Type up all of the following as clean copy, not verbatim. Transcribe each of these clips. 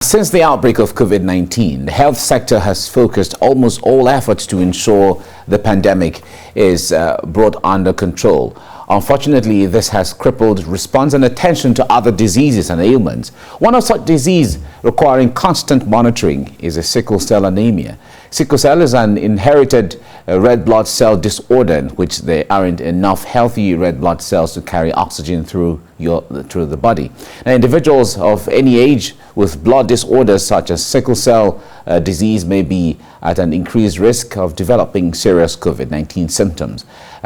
Since the outbreak of COVID-19, the health sector has focused almost all efforts to ensure the pandemic is brought under control. Unfortunately, this has crippled response and attention to other diseases and ailments. One of such diseases requiring constant monitoring is a sickle cell anemia. Sickle cell is an inherited red blood cell disorder in which there aren't enough healthy red blood cells to carry oxygen through the body. Now, individuals of any age with blood disorders such as sickle cell disease may be at an increased risk of developing serious COVID-19 symptoms.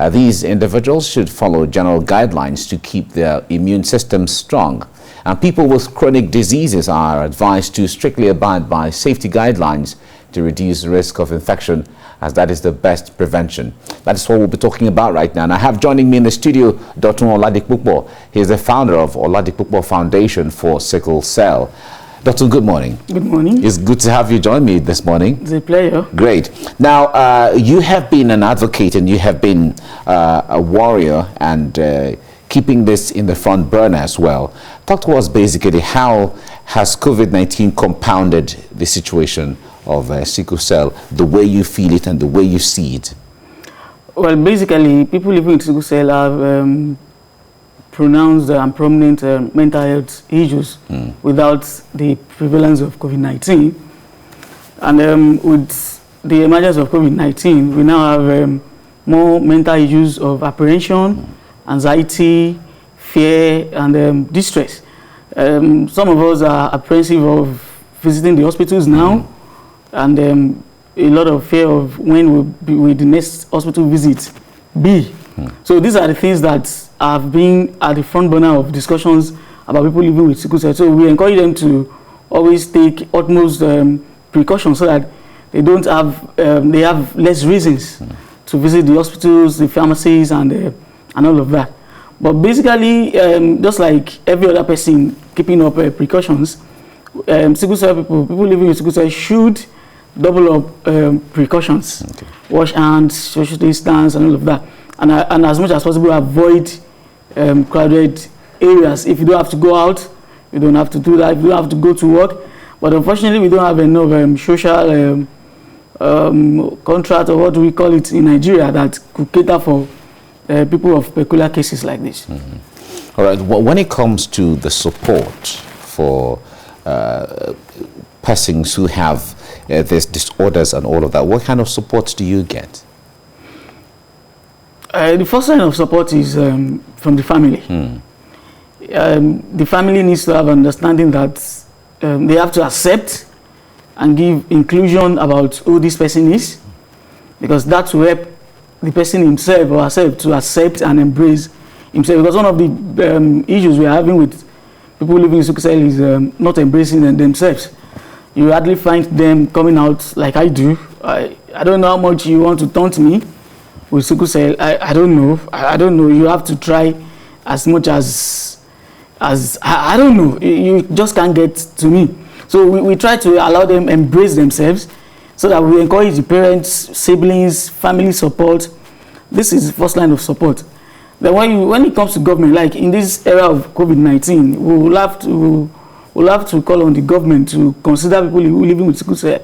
These individuals should follow general guidelines to keep their immune systems strong. And people with chronic diseases are advised to strictly abide by safety guidelines to reduce the risk of infection, as that is the best prevention. That is what we'll be talking about right now. And I have joining me in the studio Dr. Olabisi. He is the founder of Olabisi Foundation for Sickle Cell. Doctor, good morning. Good morning. It's good to have you join me this morning. It's a pleasure. Great. Now, you have been an advocate and you have been a warrior and keeping this in the front burner as well. Talk to us basically, how has COVID-19 compounded the situation of sickle cell, the way you feel it and the way you see it? Well, basically, people living with sickle cell have pronounced and prominent mental health issues without the prevalence of COVID-19. And with the emergence of COVID-19, we now have more mental issues of apprehension, anxiety, fear, and distress. Some of us are apprehensive of visiting the hospitals now, and a lot of fear of when will the next hospital visit be. So these are the things that have been at the front burner of discussions about people living with sickle cell. So we encourage them to always take utmost precautions so that they don't have they have less reasons to visit the hospitals, the pharmacies, and all of that. But basically, just like every other person keeping up precautions, sickle cell people living with sickle cell should double up precautions, wash hands, social distance, and all of that, and as much as possible avoid crowded areas. If you don't have to go out, you don't have to do that. If you don't have to go to work, but unfortunately we don't have enough social contract, or what do we call it in Nigeria, that could cater for people of peculiar cases like this. All right. Well, when it comes to the support for persons who have these disorders and all of that, what kind of support do you get? The first line of support is from the family. The family needs to have understanding that they have to accept and give inclusion about who this person is, because that will help the person himself or herself to accept and embrace himself. Because one of the issues we are having with people living with sickle cell is not embracing themselves. You hardly find them coming out like I do. I don't know how much you want to taunt me with sickle cell. I don't know. I don't know. You have to try as much as I don't know. You just can't get to me. So we try to allow them embrace themselves, so that we encourage the parents, siblings, family support. This is the first line of support. Then when it comes to government, like in this era of COVID-19, we'll have to call on the government to consider people living with sickle cell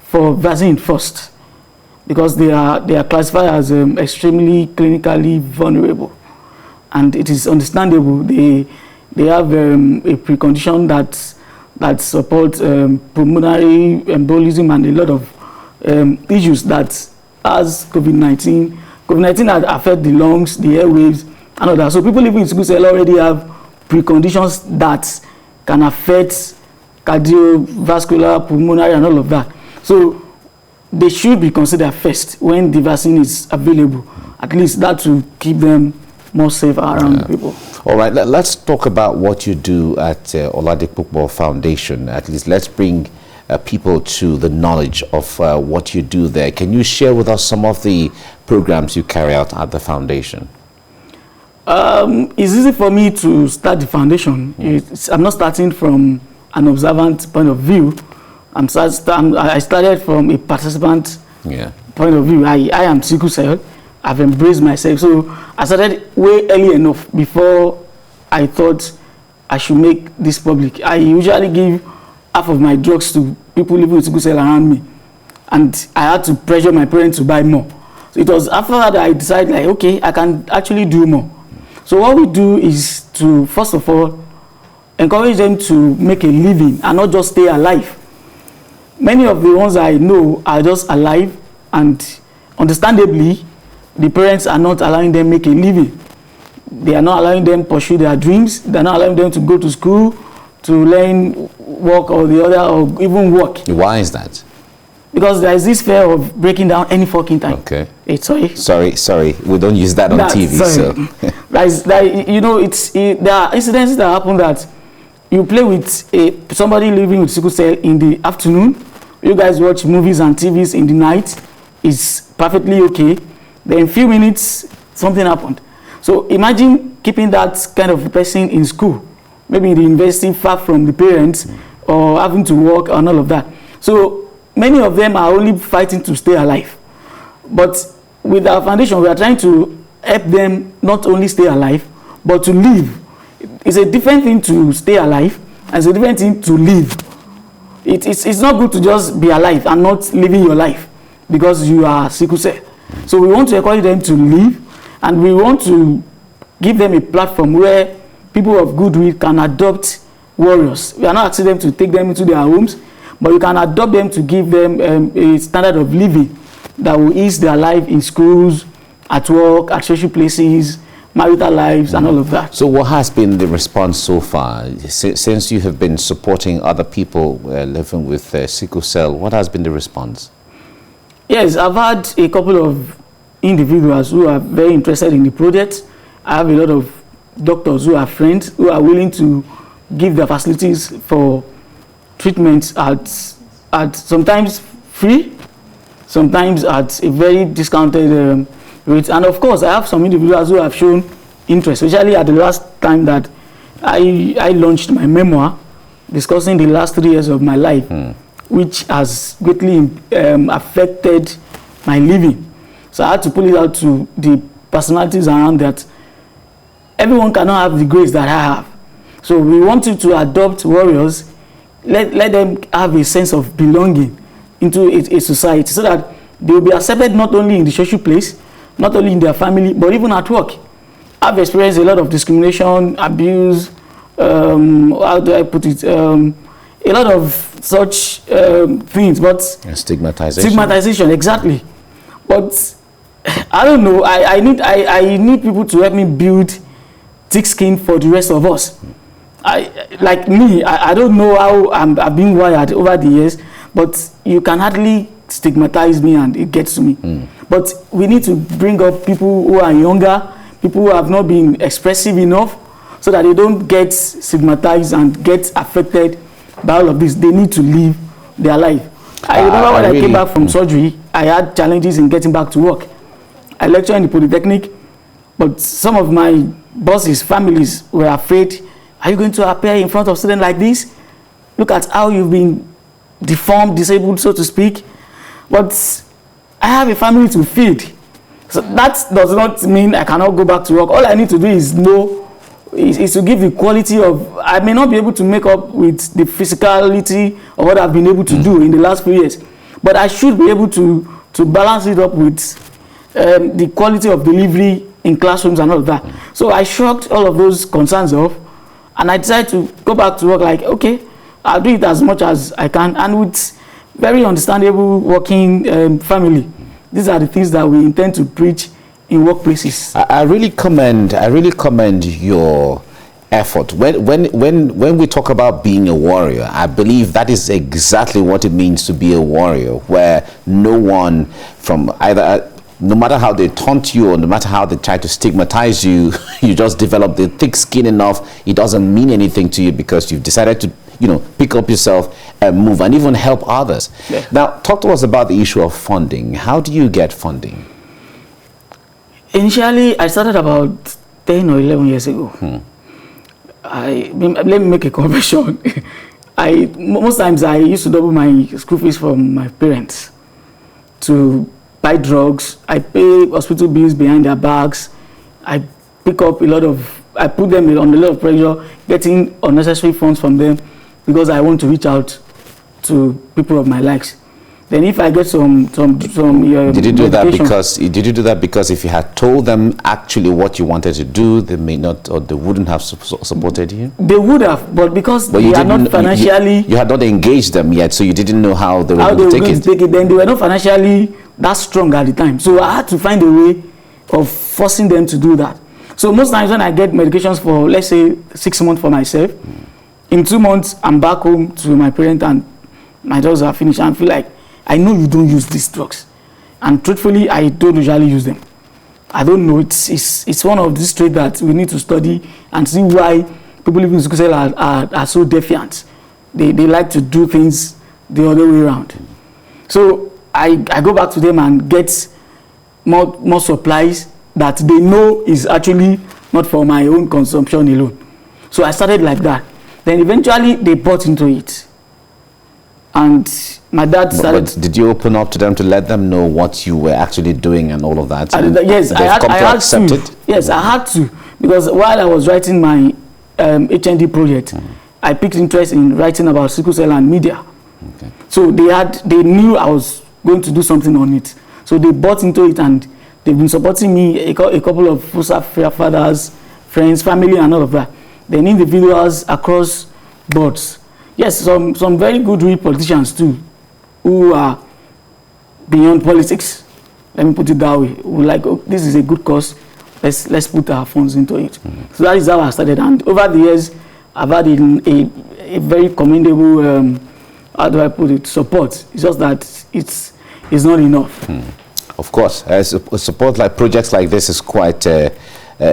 for vaccine first, because they are classified as extremely clinically vulnerable, and it is understandable. They have a precondition that supports pulmonary embolism and a lot of issues that as COVID-19 had affected the lungs, the airwaves, and all that. So people living with sickle cell already have preconditions that can affect cardiovascular, pulmonary, and all of that. So they should be considered first when the vaccine is available. At least that will keep them more safe around people. All right, let's talk about what you do at Olabisi Foundation. At least let's bring people to the knowledge of what you do there. Can you share with us some of the programs you carry out at the foundation? It's easy for me to start the foundation. I'm not starting from an observant point of view. I started from a participant point of view. I am sickle cell. I've embraced myself. So I started way early enough before I thought I should make this public. I usually give half of my drugs to people living with sickle cell around me, and I had to pressure my parents to buy more. So it was after that I decided, like, okay, I can actually do more. So what we do is to, first of all, encourage them to make a living and not just stay alive. Many of the ones I know are just alive, and understandably, the parents are not allowing them make a living. They are not allowing them pursue their dreams. They are not allowing them to go to school, to learn work or the other, or even work. Why is that? Because there is this fear of breaking down any fucking time. Okay. Sorry. We don't use that on TV. So. You know, there are incidents that happen that you play with somebody living with sickle cell in the afternoon. You guys watch movies and TVs in the night. It's perfectly okay. Then in a few minutes, something happened. So imagine keeping that kind of person in school, maybe in the university, far from the parents, or having to work and all of that. So many of them are only fighting to stay alive. But with our foundation, we are trying to help them not only stay alive, but to live. It's a different thing to stay alive, and it's a different thing to live. It's not good to just be alive and not living your life because you are sickle cell. So we want to encourage them to live, and we want to give them a platform where people of goodwill can adopt warriors. We are not asking them to take them into their homes, but you can adopt them to give them a standard of living that will ease their life in schools, at work, at social places, marital lives, and all of that. So what has been the response so far? Since you have been supporting other people living with sickle cell, what has been the response? Yes, I've had a couple of individuals who are very interested in the project. I have a lot of doctors who are friends who are willing to give their facilities for treatments at sometimes free, sometimes at a very discounted rate. And of course, I have some individuals who have shown interest, especially at the last time that I launched my memoir discussing the last 3 years of my life, which has greatly affected my living. So I had to pull it out to the personalities around that. Everyone cannot have the grace that I have. So we want you to adopt warriors, let them have a sense of belonging into a society so that they will be accepted not only in the social place, not only in their family, but even at work. I've experienced a lot of discrimination, abuse, how do I put it, a lot of such things, but stigmatization, exactly. But I don't know, I need people to help me build thick skin for the rest of us. Like me, I don't know how I've been wired over the years, but you can hardly stigmatize me and it gets to me. But we need to bring up people who are younger, people who have not been expressive enough, so that they don't get stigmatized and get affected by all of this. They need to live their life. I remember when I came back from surgery, I had challenges in getting back to work. I lectured in the Polytechnic, but some of my bosses, families were afraid, are you going to appear in front of students like this? Look at how you've been deformed, disabled, so to speak. But I have a family to feed. So that does not mean I cannot go back to work. All I need to do is to give the quality of, I may not be able to make up with the physicality of what I've been able to do in the last few years, but I should be able to balance it up with the quality of delivery in classrooms and all of that. So I shrugged all of those concerns off, and I decided to go back to work like, okay, I'll do it as much as I can, and with very understandable working family. These are the things that we intend to preach in workplaces. I really commend your effort. When we talk about being a warrior, I believe that is exactly what it means to be a warrior, where no one from either, no matter how they taunt you or no matter how they try to stigmatize you, you just develop the thick skin enough. It doesn't mean anything to you because you've decided to, pick up yourself and move and even help others. Yeah. Now, talk to us about the issue of funding. How do you get funding? Initially, I started about 10 or 11 years ago. Let me make a confession. Most times I used to double my school fees from my parents to buy drugs. I pay hospital bills behind their backs. I put them on a lot of pressure, getting unnecessary funds from them because I want to reach out to people of my likes. Then if I get some did you do that because if you had told them actually what you wanted to do, they may not, or they wouldn't have supported you? They would have, but because they are not financially, you had not engaged them yet, so you didn't know how they were going to take it. Then they were not financially that strong at the time, so I had to find a way of forcing them to do that. So most times when I get medications for, let's say, 6 months for myself, in 2 months I'm back home to my parents and my drugs are finished, and I feel like, I know you don't use these drugs, and truthfully, I don't usually use them. I don't know. It's one of these traits that we need to study and see why people living with sickle cell are so defiant. They like to do things the other way around. So I go back to them and get more supplies that they know is actually not for my own consumption alone. So I started like that. Then eventually they bought into it. And my dad started... But did you open up to them to let them know what you were actually doing and all of that? Yes, I had to. Yes, I had to. Because while I was writing my HND project, I picked interest in writing about sickle cell and media. Okay. So they knew I was going to do something on it. So they bought into it, and they've been supporting me, a couple of fathers, friends, family, and all of that. Then individuals across boards. Yes, some very good real politicians too, who are beyond politics. Let me put it that way. We're like, oh, this is a good cause. Let's put our funds into it. So that is how I started. And over the years, I've had a very commendable, how do I put it, support. It's just that it's not enough. Of course, support like projects like this is quite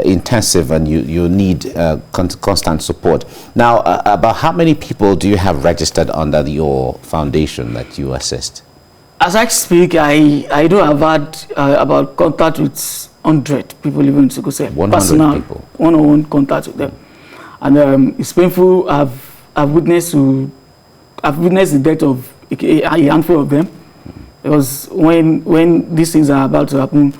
intensive, and you need constant support. Now, about how many people do you have registered under your foundation that you assist? As I speak, I do have had about contact with 100 people living in sickle cell. 100 people. One-on-one contact with them, and it's painful. I've witnessed the death of a handful of them, because when these things are about to happen,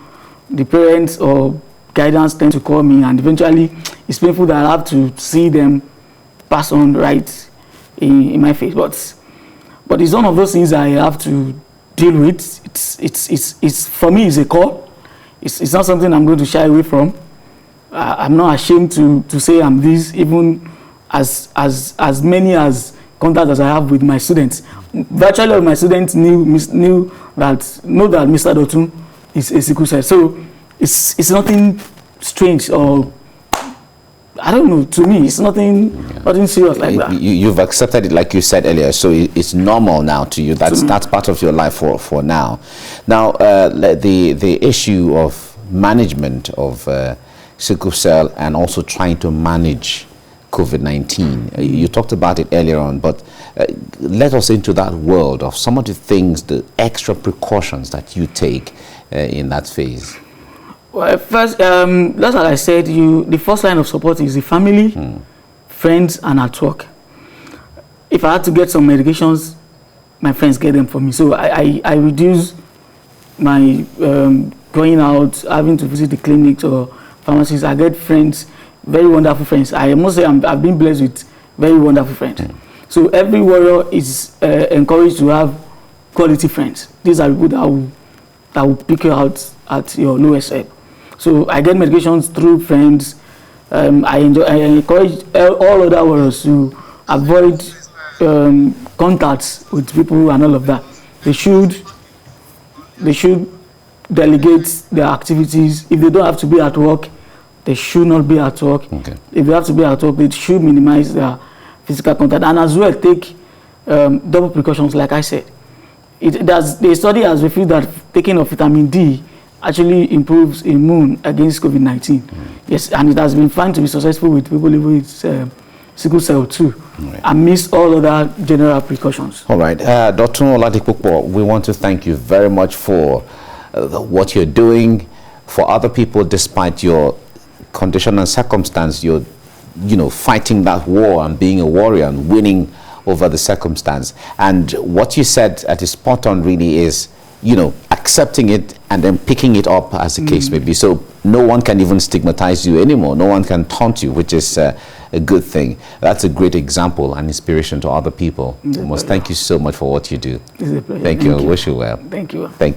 the parents or guidance tend to call me, and eventually it's painful that I have to see them pass on right in my face. But it's one of those things I have to deal with. It's for me, it's a call. It's not something I'm going to shy away from. I'm not ashamed to say I'm this, even as many as contact as I have with my students. Virtually all my students know that Mr. Dotun is a sickle cell. So it's nothing strange, or I don't know, to me it's nothing serious like that. You've accepted it, like you said earlier, so it's normal now to you. That's part of your life for now. Now the issue of management of sickle cell, and also trying to manage COVID-19. You talked about it earlier on, but let us into that world of some of the things, the extra precautions that you take in that phase. Well, first, that's what I said. The first line of support is the family, friends, and at work. If I had to get some medications, my friends get them for me. So I reduce my going out, having to visit the clinics or pharmacies. I get friends, very wonderful friends. I must say I've been blessed with very wonderful friends. So every warrior is encouraged to have quality friends. These are people that will pick you out at your lowest ebb. So I get medications through friends. I encourage all other warriors to avoid contacts with people and all of that. They should delegate their activities. If they don't have to be at work, they should not be at work. Okay. If they have to be at work, they should minimize their physical contact, and as well take double precautions, like I said. The study has revealed that taking of vitamin D actually improves immune against COVID-19. Yes, and it has been found to be successful with people living with sickle cell too, amidst all other general precautions. All right, Dr. Olabisi, we want to thank you very much for what you're doing for other people, despite your condition and circumstance. You're, fighting that war and being a warrior and winning over the circumstance. And what you said at the spot on really is, accepting it and then picking it up as the case may be. So no one can even stigmatize you anymore. No one can taunt you, which is a good thing. That's a great example and inspiration to other people. Thank you so much for what you do. It's a pleasure. Thank you. I wish you well. Thank you. Thank you.